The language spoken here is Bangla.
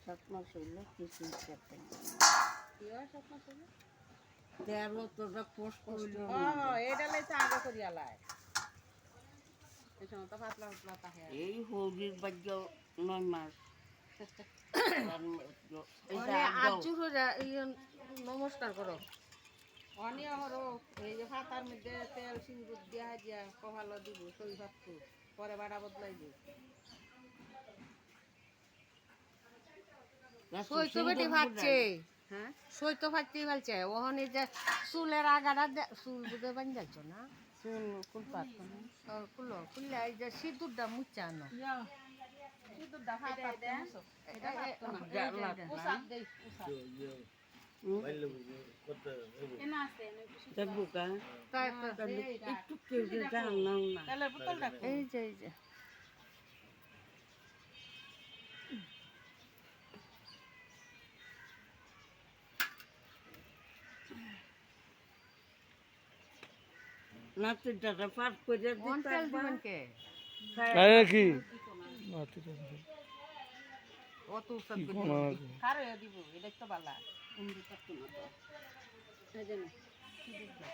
7 মাস হইলো কিছুই করতে না। কি হয় 7 মাস হলো? দেয়ার মতোটা কষ্ট হইলো ও না। এটা লাইছে আগে করিয়া লাই এই সময় তো পাতলা পাতলা থাকে এই হৌরির বাজ্য 9 মাস। এই যে মানে আগাও আজু হইরা নমস্কার করো। অনিয়া হরো এই যে পাতার মধ্যে তেল সিন্দুর দিয়া দিয়া কপালও দিব সই ভাবতো পরে বাড়া বদলাইব সই তো বেটি ভাবছে, হ্যাঁ সই তো ভাবতেই ভালছে। ওখানে যে চুলের আগাটা চুল বুঝে বান যাচ্ছ না, চুল ফুল পাত খুললো খুললে এই যে সিঁদুরটা মুচ্ছা আনো। সিঁদুর দা ফাতা এটা পারতো না জ্বালা উসাদ দেই উসাদ দেখবো কা তাই তো একটু কেউ জানলাম না। তেলের বোতল রাখো এই যে এই যে নাচের দাদা পার করে কোন তেল দিবেন কে? কি অত উস্তাদ কারে দিব এটা তো বালা উন্দি পারতো না তো। এই যে না সিঁদুর দাও